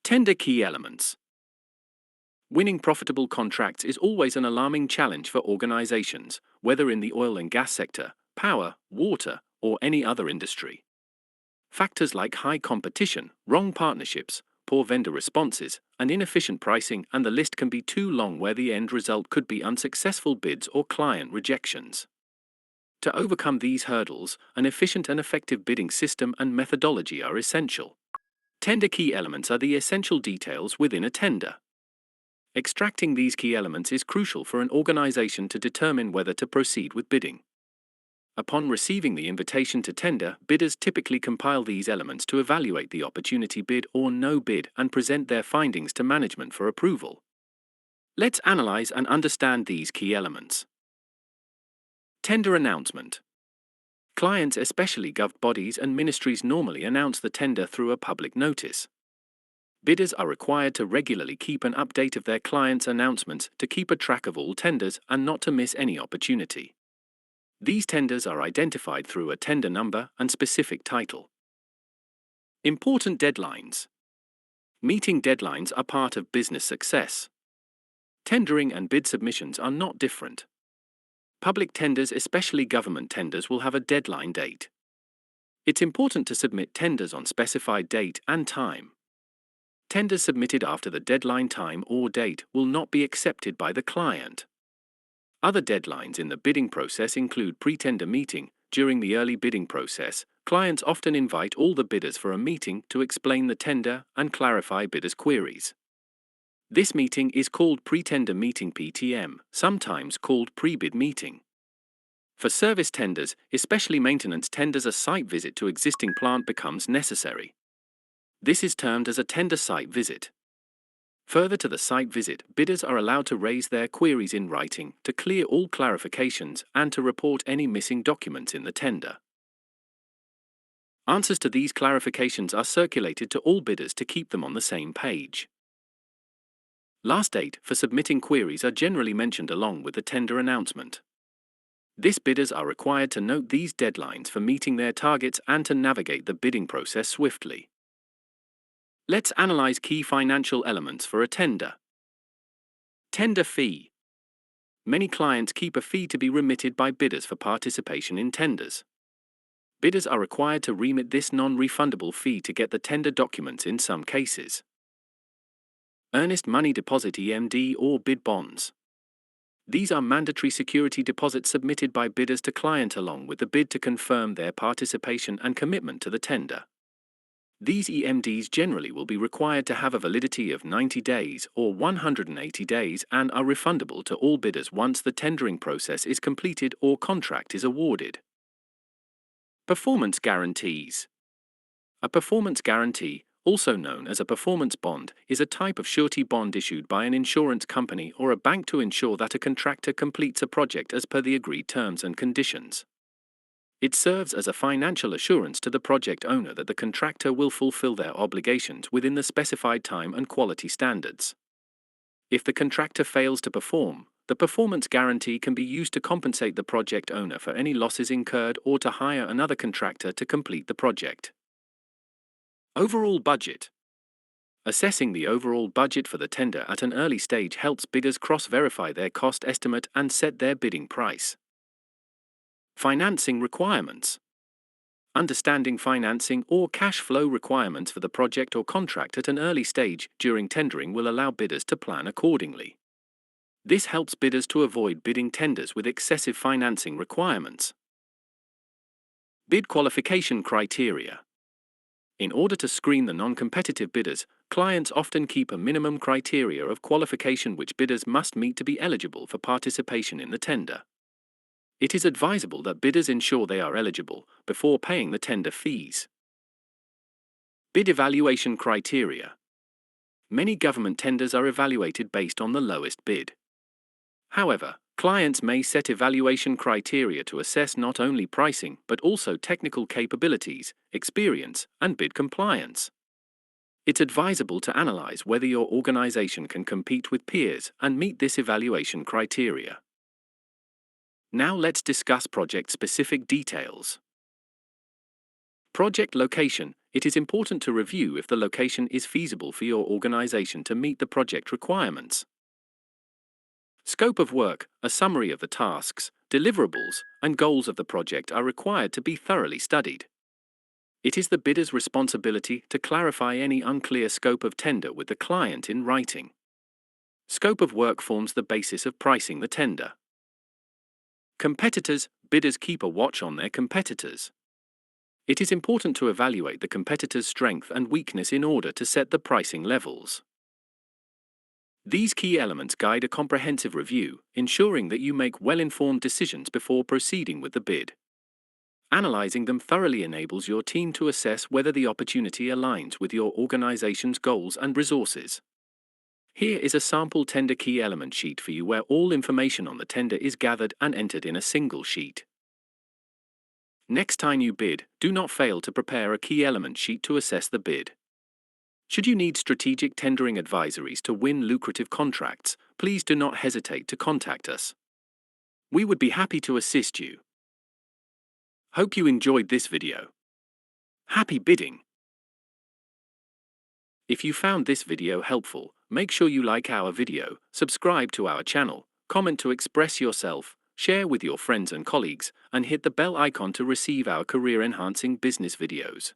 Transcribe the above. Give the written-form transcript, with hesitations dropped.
Tender key elements. Winning profitable contracts is always an alarming challenge for organizations, whether in the oil and gas sector, power, water, or any other industry. Factors like high competition, wrong partnerships, poor vendor responses, and inefficient pricing, and the list can be too long, where the end result could be unsuccessful bids or client rejections. To overcome these hurdles, an efficient and effective bidding system and methodology are essential. Tender key elements are the essential details within a tender. Extracting these key elements is crucial for an organization to determine whether to proceed with bidding. Upon receiving the invitation to tender, bidders typically compile these elements to evaluate the opportunity, bid or no bid, and present their findings to management for approval. Let's analyze and understand these key elements. Tender announcement. Clients, especially gov bodies and ministries, normally announce the tender through a public notice. Bidders are required to regularly keep an update of their clients' announcements to keep a track of all tenders and not to miss any opportunity. These tenders are identified through a tender number and specific title. Important deadlines. Meeting deadlines are part of business success. Tendering and bid submissions are not different. Public tenders, especially government tenders, will have a deadline date. It's important to submit tenders on specified date and time. Tenders submitted after the deadline time or date will not be accepted by the client. Other deadlines in the bidding process include pre-tender meeting. During the early bidding process, clients often invite all the bidders for a meeting to explain the tender and clarify bidders' queries. This meeting is called pre-tender meeting (PTM), sometimes called pre-bid meeting. For service tenders, especially maintenance tenders, a site visit to existing plant becomes necessary. This is termed as a tender site visit. Further to the site visit, bidders are allowed to raise their queries in writing, to clear all clarifications, and to report any missing documents in the tender. Answers to these clarifications are circulated to all bidders to keep them on the same page. Last date for submitting queries are generally mentioned along with the tender announcement. Bidders are required to note these deadlines for meeting their targets and to navigate the bidding process swiftly. Let's analyze key financial elements for a tender. Tender fee. Many clients keep a fee to be remitted by bidders for participation in tenders. Bidders are required to remit this non-refundable fee to get the tender documents in some cases. Earnest money deposit (EMD) or bid bonds. These are mandatory security deposits submitted by bidders to client along with the bid to confirm their participation and commitment to the tender. These EMDs generally will be required to have a validity of 90 days or 180 days and are refundable to all bidders once the tendering process is completed or contract is awarded. Performance guarantees. A performance guarantee, also known as a performance bond, is a type of surety bond issued by an insurance company or a bank to ensure that a contractor completes a project as per the agreed terms and conditions. It serves as a financial assurance to the project owner that the contractor will fulfill their obligations within the specified time and quality standards. If the contractor fails to perform, the performance guarantee can be used to compensate the project owner for any losses incurred or to hire another contractor to complete the project. Overall budget. Assessing the overall budget for the tender at an early stage helps bidders cross-verify their cost estimate and set their bidding price. Financing requirements. Understanding financing or cash flow requirements for the project or contract at an early stage during tendering will allow bidders to plan accordingly. This helps bidders to avoid bidding tenders with excessive financing requirements. Bid qualification criteria. In order to screen the non-competitive bidders, clients often keep a minimum criteria of qualification which bidders must meet to be eligible for participation in the tender. It is advisable that bidders ensure they are eligible before paying the tender fees. Bid evaluation criteria. Many government tenders are evaluated based on the lowest bid. However, clients may set evaluation criteria to assess not only pricing but also technical capabilities, experience, and bid compliance. It's advisable to analyze whether your organization can compete with peers and meet this evaluation criteria. Now let's discuss project-specific details. Project location. It is important to review if the location is feasible for your organization to meet the project requirements. Scope of work, a summary of the tasks, deliverables, and goals of the project are required to be thoroughly studied. It is the bidder's responsibility to clarify any unclear scope of tender with the client in writing. Scope of work forms the basis of pricing the tender. Competitors, bidders keep a watch on their competitors. It is important to evaluate the competitor's strength and weakness in order to set the pricing levels. These key elements guide a comprehensive review, ensuring that you make well-informed decisions before proceeding with the bid. Analyzing them thoroughly enables your team to assess whether the opportunity aligns with your organization's goals and resources. Here is a sample tender key element sheet for you where all information on the tender is gathered and entered in a single sheet. Next time you bid, do not fail to prepare a key element sheet to assess the bid. Should you need strategic tendering advisories to win lucrative contracts, please do not hesitate to contact us. We would be happy to assist you. Hope you enjoyed this video. Happy bidding! If you found this video helpful, make sure you like our video, subscribe to our channel, comment to express yourself, share with your friends and colleagues, and hit the bell icon to receive our career-enhancing business videos.